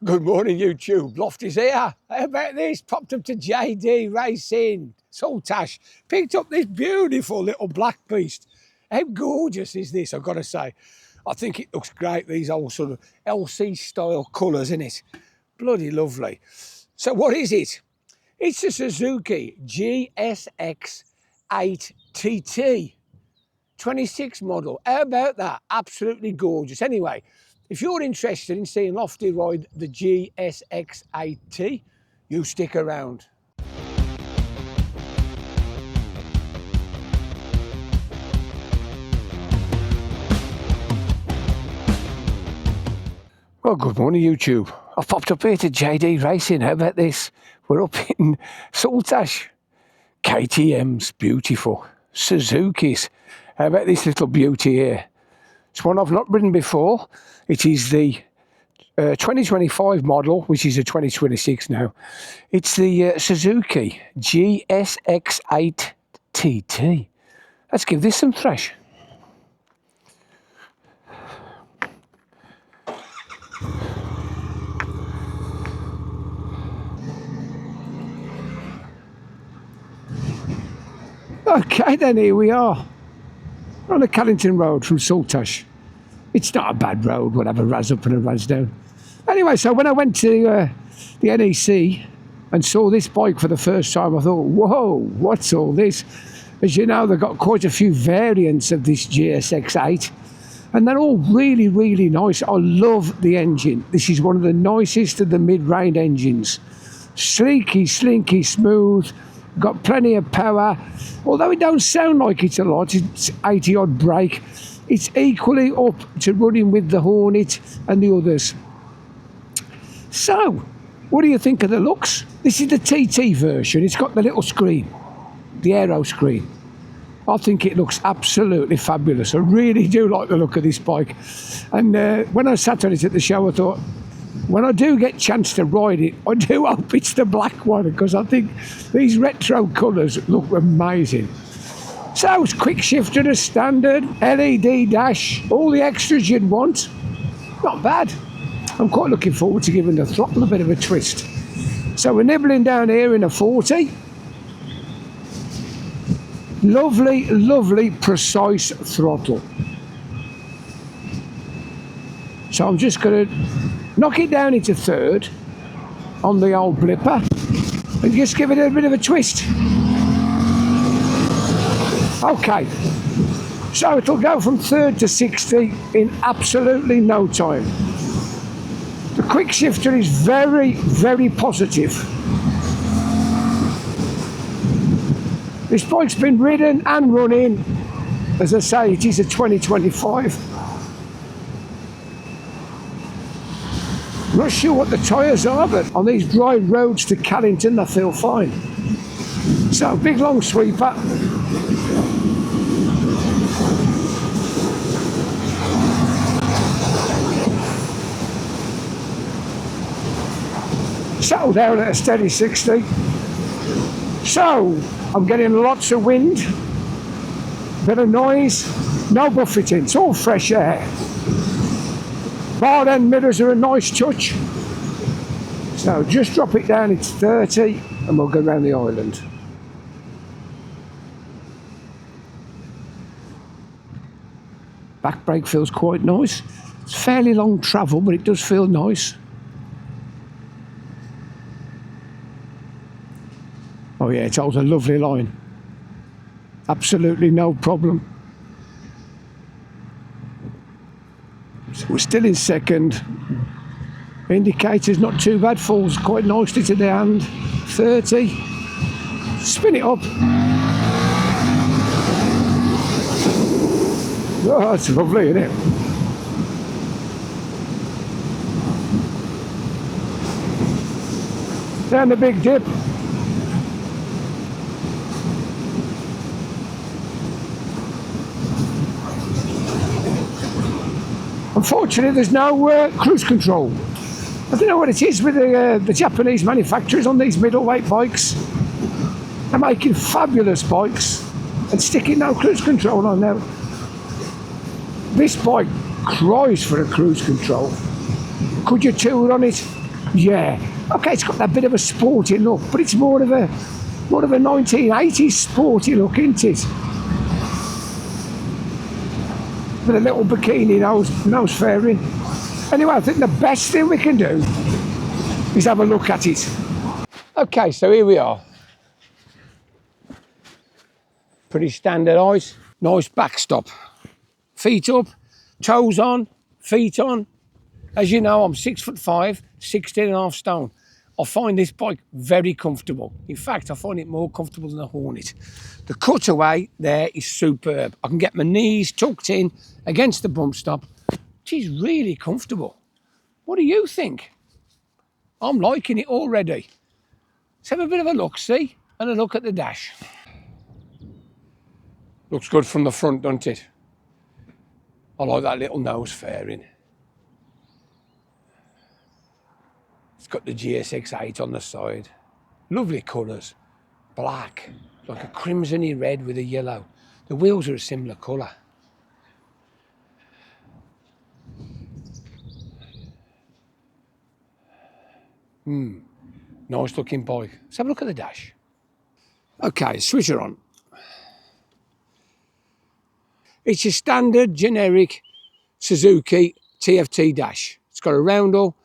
Good morning, YouTube. Lofty's here. How about this? Popped up to JD Racing, Saltash. Picked up this beautiful little black beast. How gorgeous is this, I've got to say. I think it looks great, these old sort of LC style colours, isn't it? Bloody lovely. So what is it? It's a Suzuki GSX8 TT. 26 model. How about that? Absolutely gorgeous. Anyway, if you're interested in seeing Lofty ride the GSX8T, you stick around. Well, good morning, YouTube. I've popped up here to JD Racing. How about this? We're up in Saltash. KTM's beautiful. Suzuki's. How about this little beauty here? It's one I've not ridden before. It is the 2025 model, which is a 2026 now. It's the Suzuki GSX8 TT. Let's give this some thrash. Okay, then here we are. On the Callington Road from Saltash. It's not a bad road, we'll have a raz up and a raz down. Anyway, so when I went to the NEC and saw this bike for the first time, I thought, whoa, what's all this? As you know, they've got quite a few variants of this GSX8, and they're all really, really nice. I love the engine. This is one of the nicest of the mid-range engines. Sleeky, slinky, smooth, got plenty of power. Although it don't sound like it's a lot, it's 80 odd brake. It's equally up to running with the Hornet and the others. So, what do you think of the looks? This is the TT version. It's got the little screen, the aero screen. I think it looks absolutely fabulous. I really do like the look of this bike. And when I sat on it at the show, I thought, when I do get a chance to ride it, I do hope it's the black one, because I think these retro colours look amazing. So it's quick shifter as standard, LED dash, all the extras you'd want. Not bad. I'm quite looking forward to giving the throttle a bit of a twist. So we're nibbling down here in a 40. Lovely, lovely, precise throttle. So I'm just going to knock it down into third on the old blipper and just give it a bit of a twist. Okay, so it'll go from third to 60 in absolutely no time. The quick shifter is very, very positive. This bike's been ridden and running. As I say, it is a 2025. I'm not sure what the tyres are, but on these dry roads to Callington, they feel fine. So, big long sweeper. Settle down at a steady 60. So, I'm getting lots of wind, bit of noise, no buffeting, it's all fresh air. Bar end mirrors are a nice touch. So just drop it down, it's 30, and we'll go around the island. Back brake feels quite nice. It's fairly long travel, but it does feel nice. Oh yeah, it holds a lovely line. Absolutely no problem. So we're still in second. Indicator's not too bad, falls quite nicely to the hand. 30. Spin it up. Oh, that's lovely, isn't it? Down the big dip. Unfortunately, there's no cruise control. I don't know what it is with the Japanese manufacturers on these middleweight bikes. They're making fabulous bikes and sticking no cruise control on now. This bike cries for a cruise control. Could you tour on it? Yeah. Okay, it's got that bit of a sporty look, but it's more of a 1980s sporty look, isn't it? With a little bikini nose fairing. Anyway, I think the best thing we can do is have a look at it. Okay, so here we are. Pretty standardised. Nice backstop. Feet up, toes on, feet on. As you know, I'm 6'5", 16.5 stone. I find this bike very comfortable. In fact, I find it more comfortable than a Hornet. The cutaway there is superb. I can get my knees tucked in against the bump stop. She's really comfortable. What do you think? I'm liking it already. Let's have a bit of a look, see? And a look at the dash. Looks good from the front, doesn't it? I like that little nose fairing. It's got the GSX8 on the side. Lovely colours. Black, like a crimsony red with a yellow. The wheels are a similar colour. Nice looking bike. Let's have a look at the dash. Okay, switch her on. It's your standard generic Suzuki TFT dash. It's got a roundel,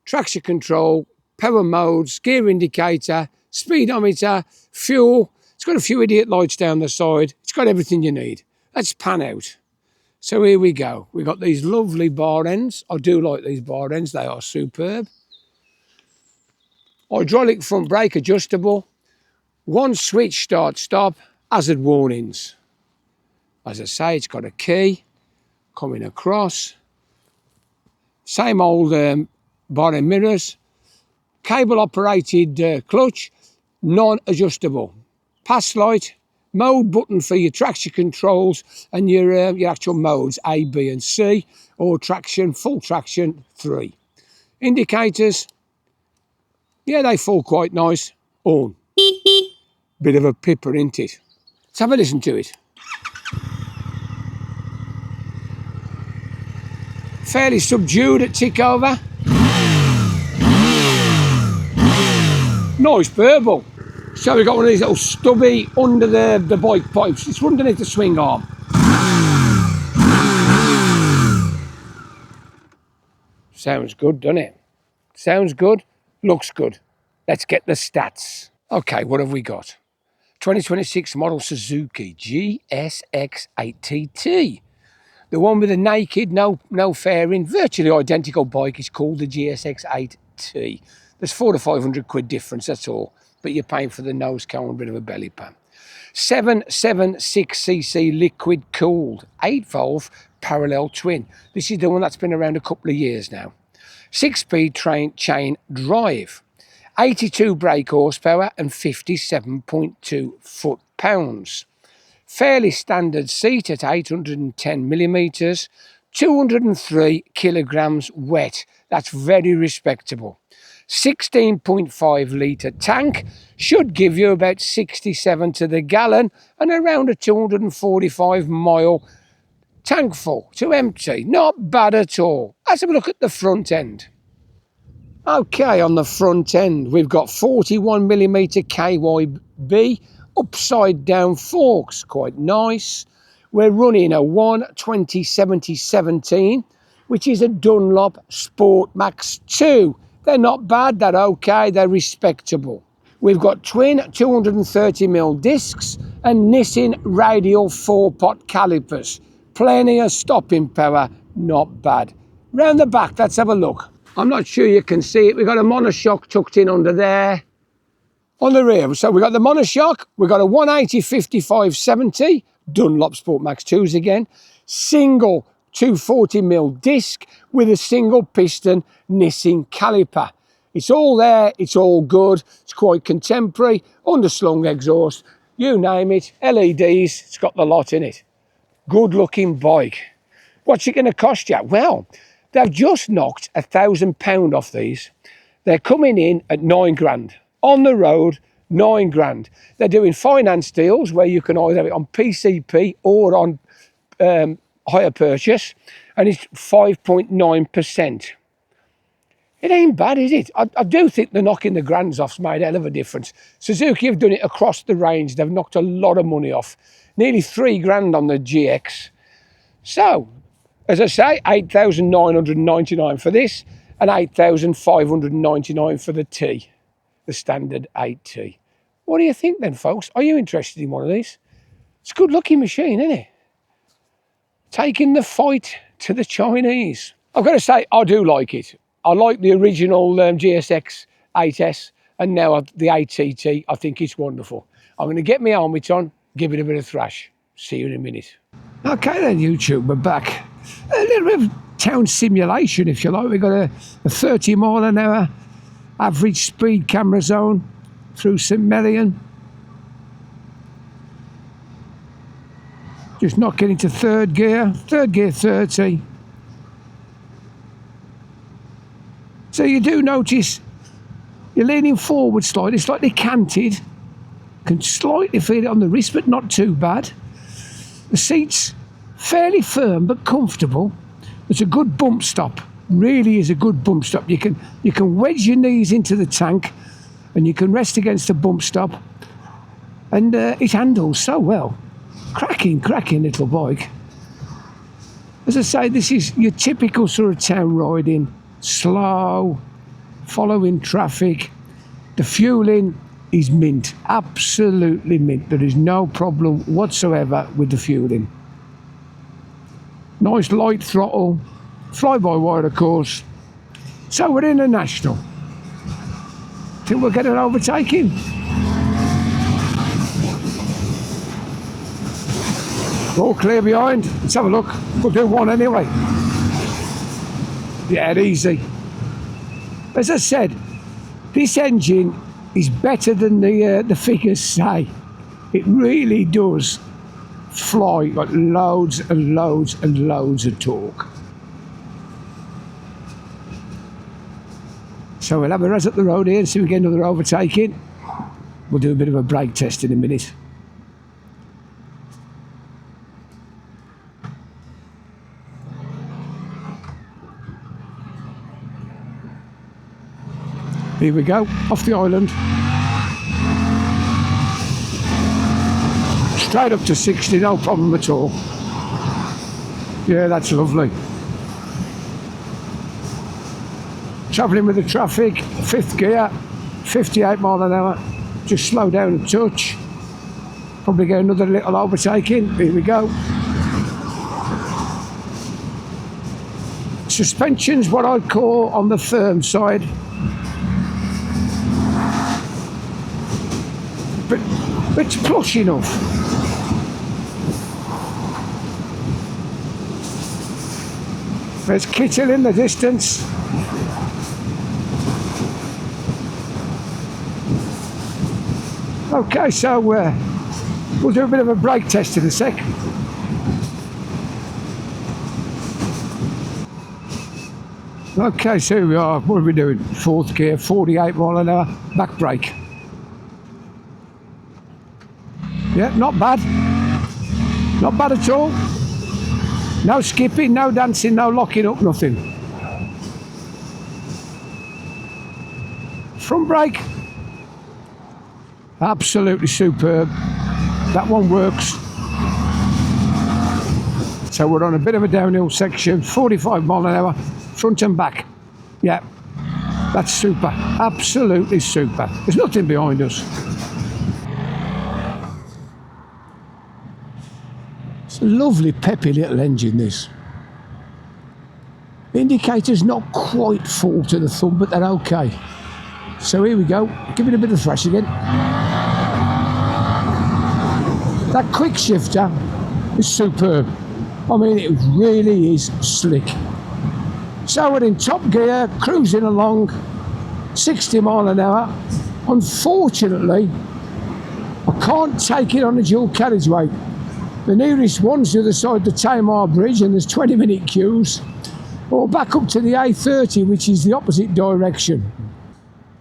traction control, power modes, gear indicator, speedometer, fuel. It's got a few idiot lights down the side. It's got everything you need. Let's pan out. So here we go. We've got these lovely bar ends. I do like these bar ends. They are superb. Hydraulic front brake adjustable. One switch start stop. Hazard warnings. As I say, it's got a key coming across. Same old bar end mirrors. Cable operated clutch. Non-adjustable. Pass light. Mode button for your traction controls and your actual modes A, B and C, or traction, full traction 3. Indicators, yeah, they fall quite nice. On. Bit of a pipper, isn't it? Let's have a listen to it. Fairly subdued at tick over. Nice burble. So we've got one of these little stubby under the bike pipes. It's underneath the swing arm. Sounds good, doesn't it? Sounds good, looks good. Let's get the stats. Okay, what have we got? 2026 model Suzuki GSX8 TT. The one with the naked, no fairing, virtually identical bike is called the GSX8T. There's 400 to 500 quid difference, that's all. But you're paying for the nose cone, a bit of a belly pan. 776cc liquid cooled, 8-valve parallel twin. This is the one that's been around a couple of years now. 6-speed chain drive. 82 brake horsepower and 57.2 foot-pounds. Fairly standard seat at 810 millimetres, 203 kilograms wet. That's very respectable. 16.5 litre tank should give you about 67 to the gallon and around a 245 mile tank full to empty. Not bad at all. Let's have a look at the front end. Okay, on the front end, we've got 41 millimetre KYB upside down forks, quite nice. We're running a 120/70/17, which is a Dunlop Sport Max 2. They're not bad, they're okay, they're respectable. We've got twin 230mm discs and Nissin radial 4-pot calipers. Plenty of stopping power, not bad. Round the back, let's have a look. I'm not sure you can see it. We've got a monoshock tucked in under there. On the rear, so we've got the monoshock, we've got a 180/55/70, Dunlop Sport Max 2s again, single 240mm disc with a single piston Nissin caliper. It's all there, it's all good, it's quite contemporary, underslung exhaust, you name it, LEDs, it's got the lot in it. Good looking bike. What's it going to cost you? Well, they've just knocked £1,000 off these. They're coming in at 9 grand. On the road, 9 grand. They're doing finance deals where you can either have it on PCP or on hire purchase, and it's 5.9%. It ain't bad, is it? I do think the knocking the grands off's made a hell of a difference. Suzuki have done it across the range. They've knocked a lot of money off. Nearly 3 grand on the GX. So, as I say, 8,999 for this and 8,599 for the T, the standard 8T. What do you think then, folks? Are you interested in one of these? It's a good looking machine, isn't it? Taking the fight to the Chinese. I've got to say, I do like it. I like the original GSX-8S and now the 8TT. I think it's wonderful. I'm going to get my helmet on, give it a bit of thrash. See you in a minute. Okay then, YouTube, we're back. A little bit of town simulation, if you like. We've got a 30 mile an hour average speed camera zone through St Melian. Just knocking into third gear 30. So you do notice you're leaning forward slightly canted. Can slightly feel it on the wrist, but not too bad. The seat's fairly firm but comfortable. It's a good bump stop. Really is a good bump stop. You can wedge your knees into the tank and you can rest against the bump stop. And it handles so well. Cracking little bike. As I say, this is your typical sort of town riding. Slow, following traffic. The fueling is mint, absolutely mint. There is no problem whatsoever with the fueling. Nice light throttle, fly-by-wire of course. So we're in a national. Think we'll get an overtaking? All clear behind. Let's have a look. We'll do one anyway. Yeah, easy. As I said, this engine is better than the figures say. It really does fly. Got loads and loads and loads of torque. So we'll have a raz up the road here and see if we get another overtaking. We'll do a bit of a brake test in a minute. Here we go, off the island. Straight up to 60, no problem at all. Yeah, that's lovely. Travelling with the traffic, 5th gear, 58 mile an hour. Just slow down a touch. Probably get another little overtaking. Here we go. Suspension's what I'd call on the firm side. But it's plush enough. There's Kittle in the distance. Okay, so we'll do a bit of a brake test in a sec. Okay, so here we are. What are we doing? 4th gear, 48 mile an hour, back brake. Yeah, not bad. Not bad at all. No skipping, no dancing, no locking up, nothing. Front brake. Absolutely superb. That one works. So we're on a bit of a downhill section, 45 mile an hour, front and back. Yeah, that's super. Absolutely super. There's nothing behind us. It's a lovely peppy little engine, this. The indicator's not quite full to the thumb, but they're okay. So here we go, give it a bit of thrash again. That quick shifter is superb. I mean, it really is slick. So we're in top gear, cruising along, 60 mile an hour. Unfortunately, I can't take it on a dual carriageway. The nearest one's the other side of the Tamar Bridge, and there's 20-minute queues. Or back up to the A30, which is the opposite direction.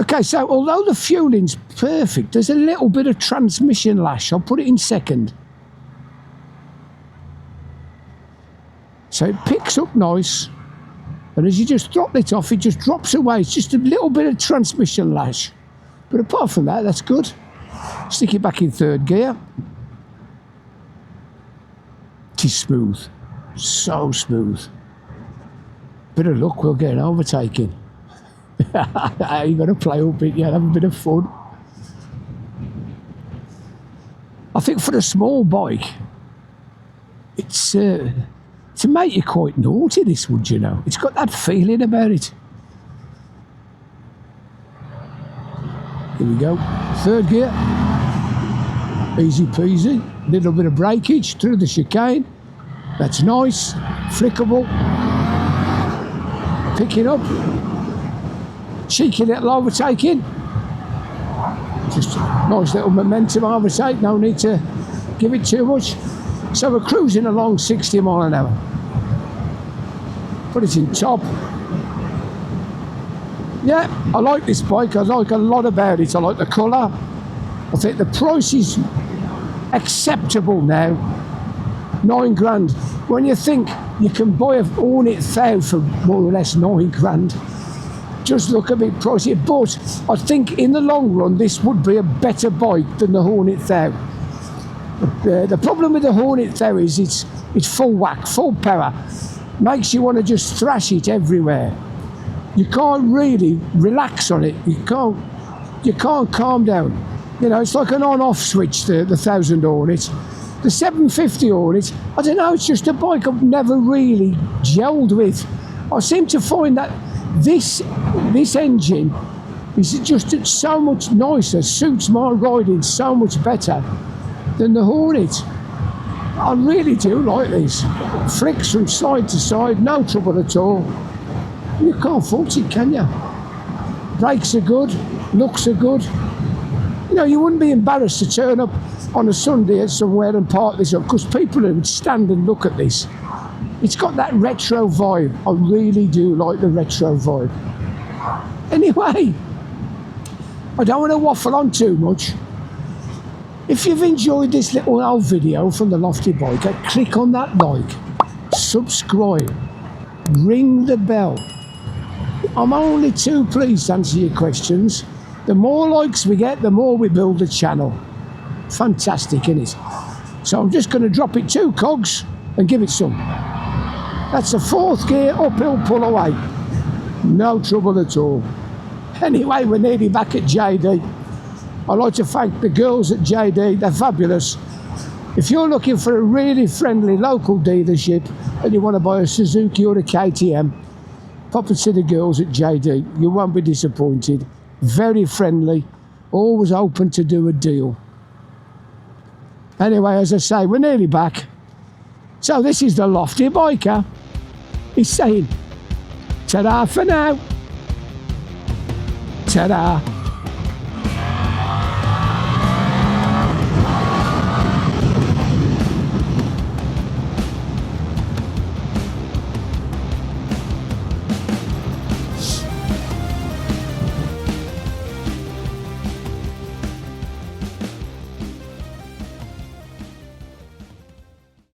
Okay, so although the fueling's perfect, there's a little bit of transmission lash. I'll put it in second. So it picks up nice. And as you just throttle it off, it just drops away. It's just a little bit of transmission lash. But apart from that, that's good. Stick it back in third gear. It is smooth. So smooth. Bit of luck, we'll get an overtaking. You've got to play up it, yeah, have a bit of fun. I think for a small bike, it's to make you quite naughty, this would, you know. It's got that feeling about it. Here we go. Third gear. Easy peasy. Little bit of breakage through the chicane. That's nice. Flickable. Picking up. Cheeky little overtaking. Just a nice little momentum overtake. No need to give it too much. So we're cruising along 60 mile an hour. Put it in top. Yeah, I like this bike. I like a lot about it. I like the colour. I think the price is acceptable now. £9 grand. When you think you can buy a Hornet 1000 for more or less £9 grand, just look a bit pricey. But I think in the long run, this would be a better bike than the Hornet 1000. The problem with the Hornet 1000 is it's full whack, full power. Makes you want to just thrash it everywhere. You can't really relax on it. You can't calm down. You know, it's like an on-off switch, the 1000 Hornet. The 750 Hornet, I don't know, it's just a bike I've never really gelled with. I seem to find that this engine is just so much nicer, suits my riding so much better than the Hornet. I really do like these. Flicks from side to side, no trouble at all. You can't fault it, can you? Brakes are good, looks are good. You know, you wouldn't be embarrassed to turn up on a Sunday somewhere and park this up, because people would stand and look at this. It's got that retro vibe. I really do like the retro vibe. Anyway, I don't want to waffle on too much. If you've enjoyed this little old video from the Lofty Biker, click on that like, subscribe, ring the bell. I'm only too pleased to answer your questions. The more likes we get, the more we build the channel. Fantastic, isn't it? So I'm just going to drop it 2 cogs and give it some. That's a 4th gear uphill pull away. No trouble at all. Anyway, we're nearly back at JD. I'd like to thank the girls at JD, they're fabulous. If you're looking for a really friendly local dealership and you want to buy a Suzuki or a KTM, pop and see the girls at JD. You won't be disappointed. Very friendly, always open to do a deal. Anyway, as I say, we're nearly back. So this is the Lofty Biker. He's saying, ta-da for now. Ta-da.